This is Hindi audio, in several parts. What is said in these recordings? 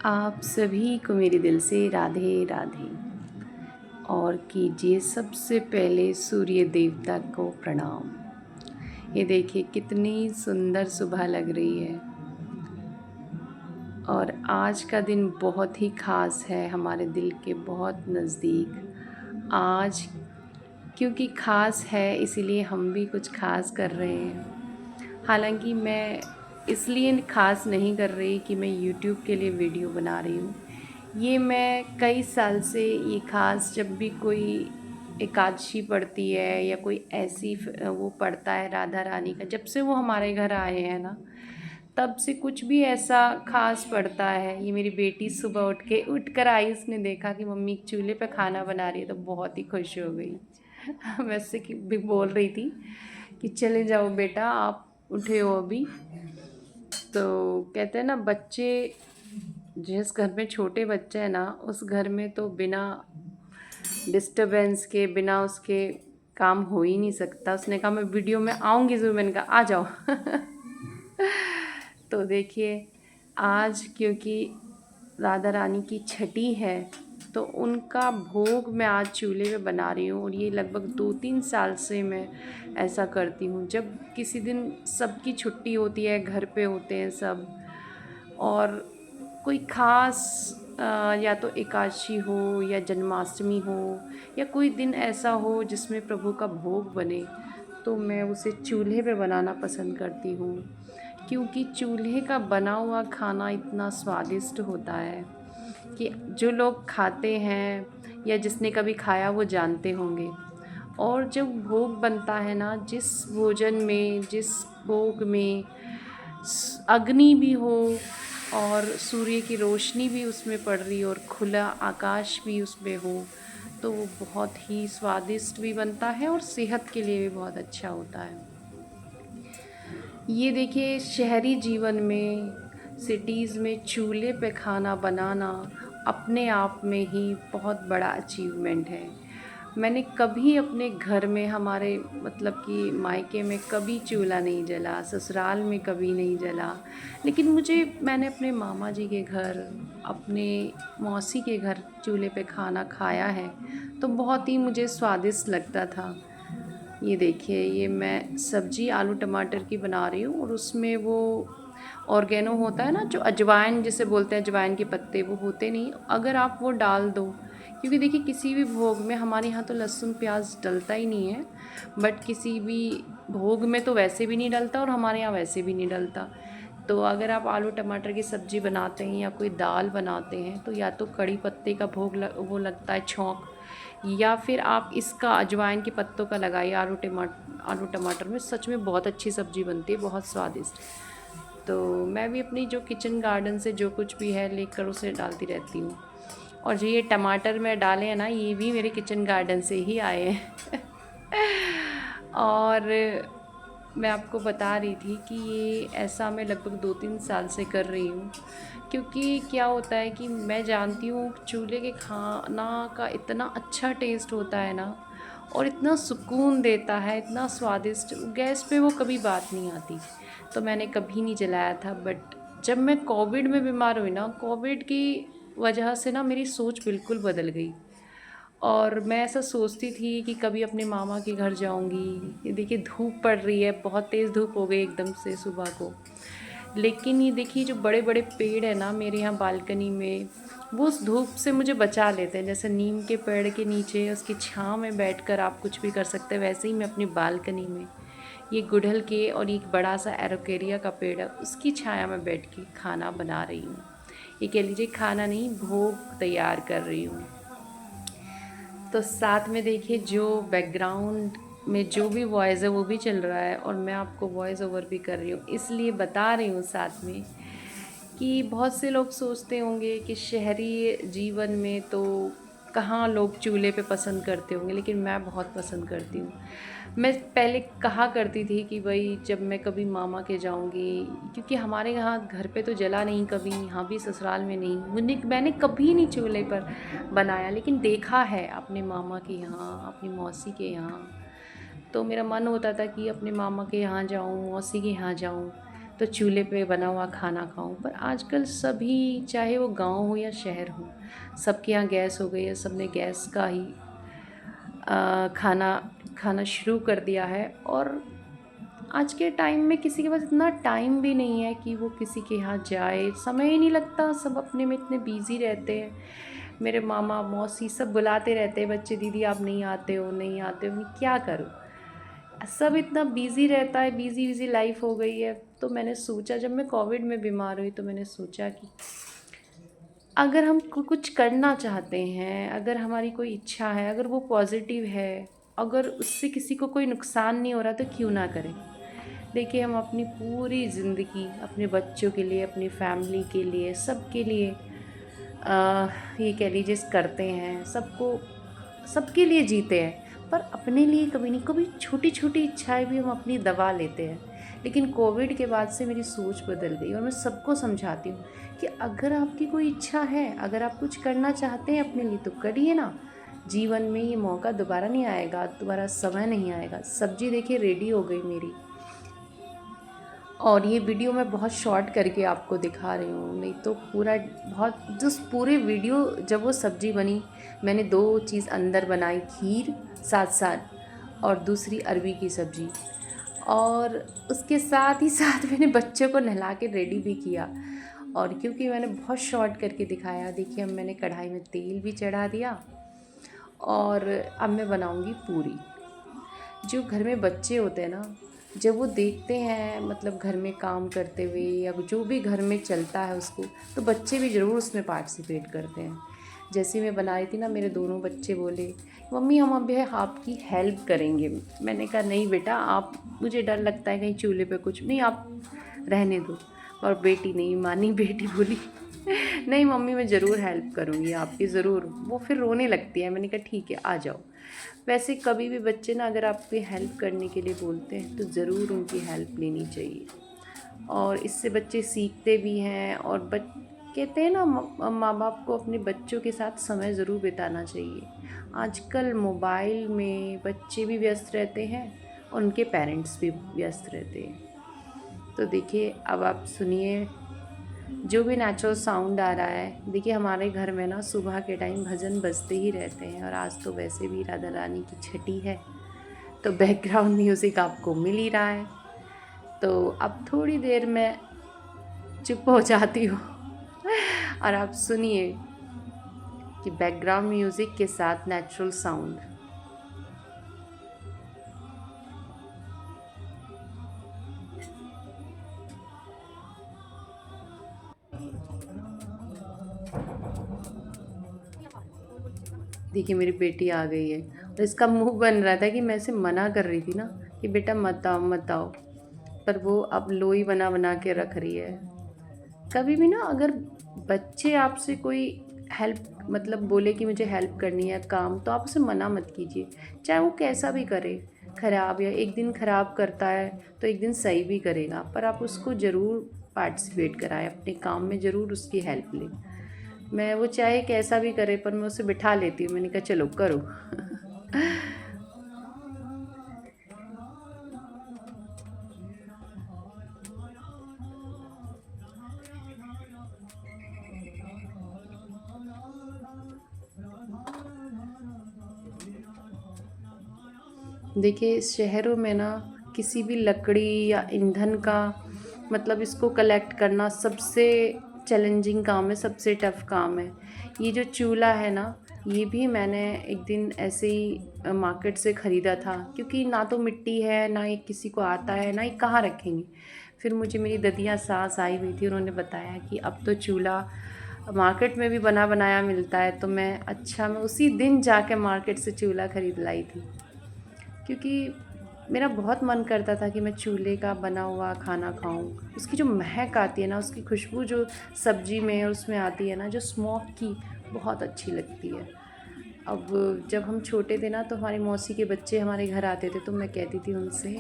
आप सभी को मेरे दिल से राधे राधे। और कीजिए सबसे पहले सूर्य देवता को प्रणाम। ये देखिए कितनी सुंदर सुबह लग रही है और आज का दिन बहुत ही ख़ास है हमारे दिल के बहुत नज़दीक। आज क्योंकि ख़ास है इसीलिए हम भी कुछ ख़ास कर रहे हैं। हालांकि मैं इसलिए ख़ास नहीं कर रही कि मैं यूट्यूब के लिए वीडियो बना रही हूँ। ये मैं कई साल से ये ख़ास जब भी कोई एकादशी पड़ती है या कोई ऐसी वो पड़ता है राधा रानी का, जब से वो हमारे घर आए हैं ना, तब से कुछ भी ऐसा ख़ास पड़ता है। ये मेरी बेटी सुबह उठ कर आई, उसने देखा कि मम्मी चूल्हे पे खाना बना रही है तो बहुत ही खुश हो गई। वैसे कि भी बोल रही थी कि चले जाओ बेटा, आप उठे हो अभी। तो कहते हैं ना, बच्चे जिस घर में छोटे बच्चे हैं ना, उस घर में तो बिना डिस्टरबेंस के, बिना उसके काम हो ही नहीं सकता। उसने कहा मैं वीडियो में आऊँगी ज़रूर, मैंने कहा आ जाओ। तो देखिए, आज क्योंकि राधा रानी की छठी है तो उनका भोग मैं आज चूल्हे पे बना रही हूँ। और ये लगभग 2-3 साल से मैं ऐसा करती हूँ। जब किसी दिन सबकी छुट्टी होती है, घर पे होते हैं सब, और कोई ख़ास या तो एकादशी हो या जन्माष्टमी हो या कोई दिन ऐसा हो जिसमें प्रभु का भोग बने, तो मैं उसे चूल्हे पे बनाना पसंद करती हूँ। क्योंकि चूल्हे का बना हुआ खाना इतना स्वादिष्ट होता है कि जो लोग खाते हैं या जिसने कभी खाया वो जानते होंगे। और जब भोग बनता है ना, जिस भोजन में, जिस भोग में अग्नि भी हो और सूर्य की रोशनी भी उसमें पड़ रही हो और खुला आकाश भी उसमें हो, तो वो बहुत ही स्वादिष्ट भी बनता है और सेहत के लिए भी बहुत अच्छा होता है। ये देखिए, शहरी जीवन में, सिटीज़ में चूल्हे पे खाना बनाना अपने आप में ही बहुत बड़ा अचीवमेंट है। मैंने कभी अपने घर में, हमारे मतलब कि मायके में कभी चूल्हा नहीं जला, ससुराल में कभी नहीं जला। लेकिन मैंने अपने मामा जी के घर, अपने मौसी के घर चूल्हे पे खाना खाया है, तो बहुत ही मुझे स्वादिष्ट लगता था। ये देखिए, ये मैं सब्ज़ी आलू टमाटर की बना रही हूँ और उसमें वो ऑर्गेनो होता है ना, जो अजवाइन जिसे बोलते हैं, अजवाइन के पत्ते वो होते नहीं, अगर आप वो डाल दो। क्योंकि देखिए, किसी भी भोग में, हमारे यहाँ तो लहसुन प्याज डलता ही नहीं है, बट किसी भी भोग में तो वैसे भी नहीं डलता और हमारे यहाँ वैसे भी नहीं डलता। तो अगर आप आलू टमाटर की सब्ज़ी बनाते हैं या कोई दाल बनाते हैं, तो या तो कड़ी पत्ते का वो लगता है छौंक, या फिर आप इसका अजवाइन के पत्तों का लगाइए आलू टमाटर में। सच में बहुत अच्छी सब्ज़ी बनती है, बहुत स्वादिष्ट। तो मैं भी अपनी जो किचन गार्डन से जो कुछ भी है लेकर उसे डालती रहती हूँ। और जो ये टमाटर में डाले हैं ना, ये भी मेरे किचन गार्डन से ही आए हैं। और मैं आपको बता रही थी कि ये ऐसा मैं लगभग 2-3 साल से कर रही हूँ। क्योंकि क्या होता है कि मैं जानती हूँ चूल्हे के खाना का इतना अच्छा टेस्ट होता है ना, और इतना सुकून देता है, इतना स्वादिष्ट, गैस पे वो कभी बात नहीं आती। तो मैंने कभी नहीं जलाया था। बट जब मैं कोविड में बीमार हुई ना, कोविड की वजह से ना मेरी सोच बिल्कुल बदल गई। और मैं ऐसा सोचती थी कि कभी अपने मामा के घर जाऊंगी। ये देखिए, धूप पड़ रही है, बहुत तेज़ धूप हो गई एकदम से सुबह को। लेकिन ये देखिए, जो बड़े बड़े पेड़ है ना मेरे यहाँ बालकनी में, वो उस धूप से मुझे बचा लेते हैं। जैसे नीम के पेड़ के नीचे उसकी छाँव में बैठकर आप कुछ भी कर सकते हैं, वैसे ही मैं अपनी बालकनी में ये गुड़हल के और एक बड़ा सा एरोकेरिया का पेड़ है, उसकी छाया में बैठ के खाना बना रही हूँ। ये कह लीजिए, खाना नहीं, भोग तैयार कर रही हूँ। तो साथ में देखिए, जो बैकग्राउंड में जो भी वॉइस है वो भी चल रहा है और मैं आपको वॉइस ओवर भी कर रही हूँ, इसलिए बता रही हूँ साथ में कि बहुत से लोग सोचते होंगे कि शहरी जीवन में तो कहाँ लोग चूल्हे पे पसंद करते होंगे, लेकिन मैं बहुत पसंद करती हूँ। मैं पहले कहा करती थी कि भाई जब मैं कभी मामा के जाऊँगी, क्योंकि हमारे यहाँ घर पे तो जला नहीं कभी, यहाँ भी ससुराल में नहीं, मैंने कभी नहीं चूल्हे पर बनाया, लेकिन देखा है अपने मामा के यहाँ, अपनी मौसी के यहाँ। तो मेरा मन होता था कि अपने मामा के यहाँ जाऊँ, मौसी के यहाँ जाऊँ। तो चूल्हे पे बना हुआ खाना खाऊं। पर आजकल सभी, चाहे वो गांव हो या शहर हो, सबके यहाँ गैस हो गई है, सबने गैस का ही खाना खाना शुरू कर दिया है। और आज के टाइम में किसी के पास इतना टाइम भी नहीं है कि वो किसी के यहाँ जाए, समय ही नहीं लगता, सब अपने में इतने बिज़ी रहते हैं। मेरे मामा मौसी सब बुलाते रहते हैं, बच्चे दीदी आप नहीं आते हो, नहीं आते हो, मैं क्या करूँ, सब इतना बिज़ी रहता है, बिज़ी बिज़ी लाइफ हो गई है। तो मैंने सोचा, जब मैं कोविड में बीमार हुई तो मैंने सोचा कि अगर हम कुछ करना चाहते हैं, अगर हमारी कोई इच्छा है, अगर वो पॉजिटिव है, अगर उससे किसी को कोई नुकसान नहीं हो रहा, तो क्यों ना करें। देखिए, हम अपनी पूरी ज़िंदगी अपने बच्चों के लिए, अपनी फैमिली के लिए, सबके लिए ये कह लीजिए करते हैं, सबको सबके लिए जीते हैं, पर अपने लिए कभी नहीं। कभी छोटी छोटी इच्छाएं भी हम अपनी दबा लेते हैं। लेकिन कोविड के बाद से मेरी सोच बदल गई और मैं सबको समझाती हूँ कि अगर आपकी कोई इच्छा है, अगर आप कुछ करना चाहते हैं अपने लिए, तो करिए ना। जीवन में ये मौका दोबारा नहीं आएगा, दोबारा समय नहीं आएगा। सब्जी देखिए रेडी हो गई मेरी, और ये वीडियो मैं बहुत शॉर्ट करके आपको दिखा रही हूँ, नहीं तो पूरा बहुत जिस पूरे वीडियो, जब वो सब्ज़ी बनी, मैंने 2 चीज़ अंदर बनाई, खीर साथ साथ, और दूसरी अरबी की सब्ज़ी, और उसके साथ ही साथ मैंने बच्चों को नहला के रेडी भी किया। और क्योंकि मैंने बहुत शॉर्ट करके दिखाया, देखिए अब मैंने कढ़ाई में तेल भी चढ़ा दिया, और अब मैं बनाऊँगी पूरी। जो घर में बच्चे होते हैं ना, जब वो देखते हैं, मतलब घर में काम करते हुए या जो भी घर में चलता है उसको, तो बच्चे भी ज़रूर उसमें पार्टिसिपेट करते हैं। जैसे मैं बना रही थी ना, मेरे दोनों बच्चे बोले, मम्मी हम अब आपकी हेल्प करेंगे। मैंने कहा नहीं बेटा, आप, मुझे डर लगता है कहीं चूल्हे पे कुछ नहीं, आप रहने दो। और बेटी नहीं मानी, बेटी बोली नहीं मम्मी मैं ज़रूर हेल्प करूँगी आपकी, ज़रूर। वो फिर रोने लगती है। मैंने कहा ठीक है आ जाओ। वैसे कभी भी बच्चे ना अगर आपकी हेल्प करने के लिए बोलते हैं तो ज़रूर उनकी हेल्प लेनी चाहिए, और इससे बच्चे सीखते भी हैं। और कहते हैं ना, माँ बाप को अपने बच्चों के साथ समय ज़रूर बिताना चाहिए। आजकल मोबाइल में बच्चे भी व्यस्त रहते हैं और उनके पेरेंट्स भी व्यस्त रहते हैं। तो देखिए अब आप सुनिए जो भी नेचुरल साउंड आ रहा है। देखिए हमारे घर में ना सुबह के टाइम भजन बजते ही रहते हैं, और आज तो वैसे भी राधा रानी की छठी है, तो बैकग्राउंड म्यूज़िक आपको मिल ही रहा है। तो अब थोड़ी देर में चुप हो जाती हूँ और आप सुनिए कि बैकग्राउंड म्यूज़िक के साथ नेचुरल साउंड। देखिए मेरी बेटी आ गई है, और इसका मुंह बन रहा था कि मैं इसे मना कर रही थी ना कि बेटा मत आओ मत आओ, पर वो अब लोई बना बना के रख रही है। कभी भी ना अगर बच्चे आपसे कोई हेल्प, मतलब बोले कि मुझे हेल्प करनी है काम, तो आप उसे मना मत कीजिए, चाहे वो कैसा भी करे। ख़राब, या एक दिन ख़राब करता है तो एक दिन सही भी करेगा, पर आप उसको ज़रूर पार्टिसिपेट कराएं, अपने काम में ज़रूर उसकी हेल्प लें। मैं, वो चाहे कैसा भी करे, पर मैं उसे बिठा लेती हूँ। मैंने कहा चलो करो देखिए शहरों में ना किसी भी लकड़ी या ईंधन का, मतलब इसको कलेक्ट करना सबसे चैलेंजिंग काम है, सबसे टफ़ काम है। ये जो चूल्हा है ना, ये भी मैंने एक दिन ऐसे ही मार्केट से ख़रीदा था, क्योंकि ना तो मिट्टी है, ना ये किसी को आता है, ना ये कहाँ रखेंगे। फिर मुझे मेरी ददिया सास आई हुई थी, उन्होंने बताया कि अब तो चूल्हा मार्केट में भी बना बनाया मिलता है। तो मैं उसी दिन जाके मार्केट से चूल्हा ख़रीद लाई थी, क्योंकि मेरा बहुत मन करता था कि मैं चूल्हे का बना हुआ खाना खाऊं। उसकी जो महक आती है ना, उसकी खुशबू जो सब्ज़ी में और उसमें आती है ना, जो स्मोक की, बहुत अच्छी लगती है। अब जब हम छोटे थे ना, तो हमारी मौसी के बच्चे हमारे घर आते थे, तो मैं कहती थी उनसे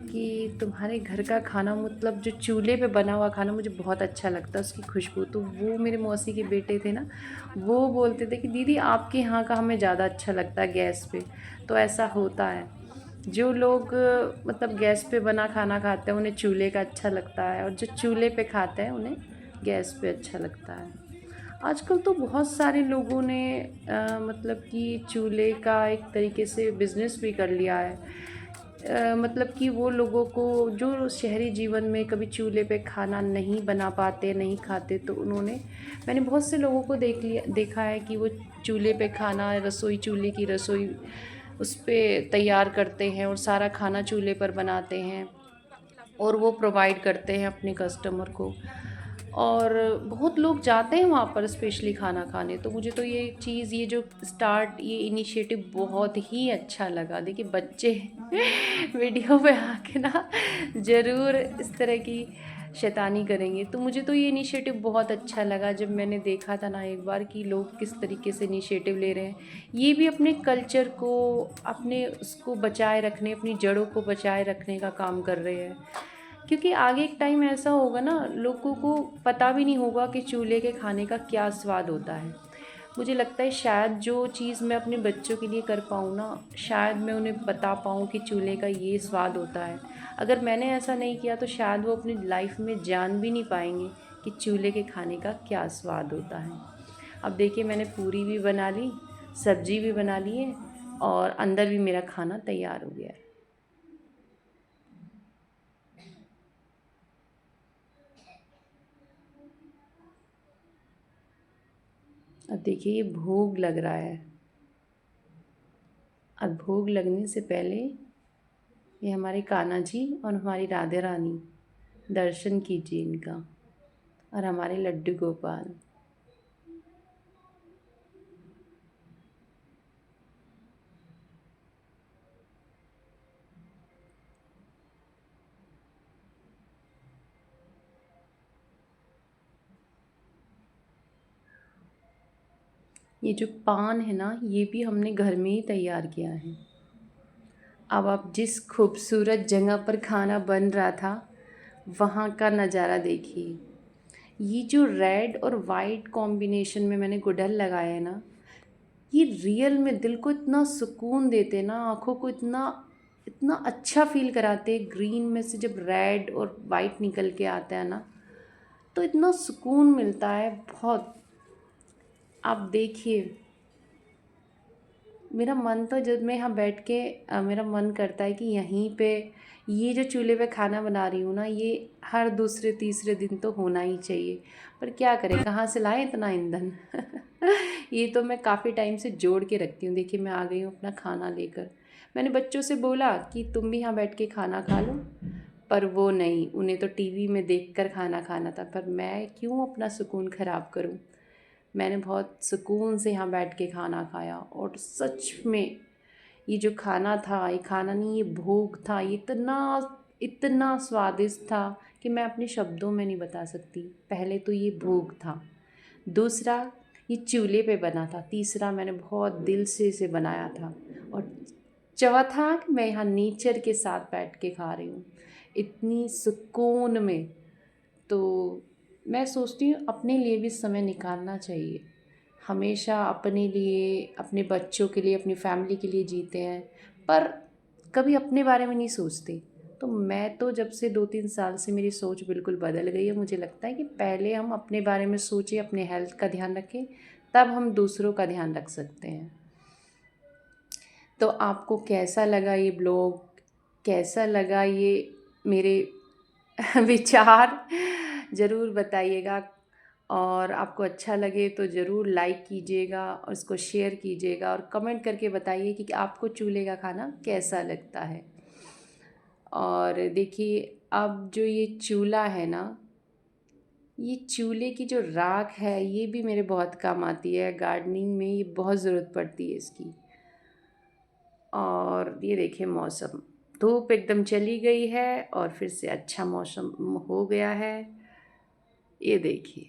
कि तुम्हारे घर का खाना, मतलब जो चूल्हे पे बना हुआ खाना, मुझे बहुत अच्छा लगता है, उसकी खुशबू। तो वो मेरे मौसी के बेटे थे ना, वो बोलते थे कि दीदी आपके यहाँ का हमें ज़्यादा अच्छा लगता है गैस पे। तो ऐसा होता है। जो लोग मतलब गैस पे बना खाना खाते हैं उन्हें चूल्हे का अच्छा लगता है, और जो चूल्हे पे खाते हैं उन्हें गैस पे अच्छा लगता है। आजकल तो बहुत सारे लोगों ने मतलब कि चूल्हे का एक तरीके से बिज़नेस भी कर लिया है। मतलब कि वो लोगों को जो शहरी जीवन में कभी चूल्हे पे खाना नहीं बना पाते, नहीं खाते, तो उन्होंने मैंने बहुत से लोगों को देखा है कि वो चूल्हे पे खाना, रसोई, चूल्हे की रसोई उस पे तैयार करते हैं और सारा खाना चूल्हे पर बनाते हैं और वो प्रोवाइड करते हैं अपने कस्टमर को। और बहुत लोग जाते हैं वहाँ पर स्पेशली खाना खाने। तो मुझे तो ये चीज़, ये जो स्टार्ट, ये इनिशिएटिव बहुत ही अच्छा लगा। देखिए बच्चे वीडियो पे आके ना ज़रूर इस तरह की शैतानी करेंगे। तो मुझे तो ये इनिशिएटिव बहुत अच्छा लगा जब मैंने देखा था ना एक बार कि लोग किस तरीके से इनिशिएटिव ले रहे हैं। ये भी अपने कल्चर को, अपने उसको बचाए रखने, अपनी जड़ों को बचाए रखने का काम कर रहे हैं। क्योंकि आगे एक टाइम ऐसा होगा ना, लोगों को पता भी नहीं होगा कि चूल्हे के खाने का क्या स्वाद होता है। मुझे लगता है शायद जो चीज़ मैं अपने बच्चों के लिए कर पाऊँ ना, शायद मैं उन्हें बता पाऊँ कि चूल्हे का ये स्वाद होता है। अगर मैंने ऐसा नहीं किया तो शायद वो अपनी लाइफ में जान भी नहीं पाएंगे कि चूल्हे के खाने का क्या स्वाद होता है। अब देखिए मैंने पूरी भी बना ली, सब्जी भी बना ली है, और अंदर भी मेरा खाना तैयार हो गया है। अब देखिए ये भोग लग रहा है। अब भोग लगने से पहले ये हमारे कान्हा जी और हमारी राधे रानी, दर्शन कीजिए इनका, और हमारे लड्डू गोपाल। ये जो पान है ना, ये भी हमने घर में ही तैयार किया है। अब आप जिस खूबसूरत जगह पर खाना बन रहा था वहाँ का नज़ारा देखिए। ये जो रेड और वाइट कॉम्बिनेशन में मैंने गुड़हल लगाया है ना, ये रियल में दिल को इतना सुकून देते ना, आँखों को इतना इतना अच्छा फ़ील कराते। ग्रीन में से जब रेड और वाइट निकल के आता है ना, तो इतना सुकून मिलता है बहुत। आप देखिए, मेरा मन तो जब मैं यहाँ बैठ के मेरा मन करता है कि यहीं पे ये जो चूल्हे पे खाना बना रही हूँ ना, ये हर दूसरे तीसरे दिन तो होना ही चाहिए। पर क्या करें, कहाँ से लाएं इतना ईंधन। ये तो मैं काफ़ी टाइम से जोड़ के रखती हूँ। देखिए मैं आ गई हूँ अपना खाना लेकर। मैंने बच्चों से बोला कि तुम भी यहाँ बैठ के खाना खा लो, पर वो नहीं, उन्हें तो टीवी में देखकर खाना खाना था। पर मैं क्यों अपना सुकून ख़राब करूँ। मैंने बहुत सुकून से यहाँ बैठ के खाना खाया, और सच में ये जो खाना था, ये खाना नहीं, ये भोग था, ये इतना इतना स्वादिष्ट था कि मैं अपने शब्दों में नहीं बता सकती। पहले तो ये भोग था, दूसरा ये चूल्हे पे बना था, तीसरा मैंने बहुत दिल से इसे बनाया था, और चौथा कि मैं यहाँ नेचर के साथ बैठ के खा रही हूँ इतनी सुकून में। तो मैं सोचती हूँ अपने लिए भी समय निकालना चाहिए। हमेशा अपने लिए, अपने बच्चों के लिए, अपनी फैमिली के लिए जीते हैं, पर कभी अपने बारे में नहीं सोचते। तो मैं तो जब से 2-3 साल से मेरी सोच बिल्कुल बदल गई है। मुझे लगता है कि पहले हम अपने बारे में सोचें, अपने हेल्थ का ध्यान रखें, तब हम दूसरों का ध्यान रख सकते हैं। तो आपको कैसा लगा ये ब्लॉग, कैसा लगा ये मेरे विचार, ज़रूर बताइएगा। और आपको अच्छा लगे तो ज़रूर लाइक कीजिएगा और इसको शेयर कीजिएगा, और कमेंट करके बताइए कि आपको चूल्हे का खाना कैसा लगता है। और देखिए अब जो ये चूल्हा है ना, ये चूल्हे की जो राख है ये भी मेरे बहुत काम आती है। गार्डनिंग में ये बहुत ज़रूरत पड़ती है इसकी। और ये देखिए मौसम, धूप एकदम चली गई है और फिर से अच्छा मौसम हो गया है। ये देखिए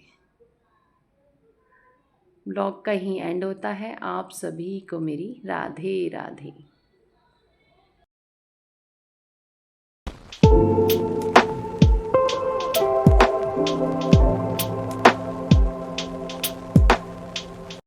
ब्लॉग का ही एंड होता है। आप सभी को मेरी राधे राधे।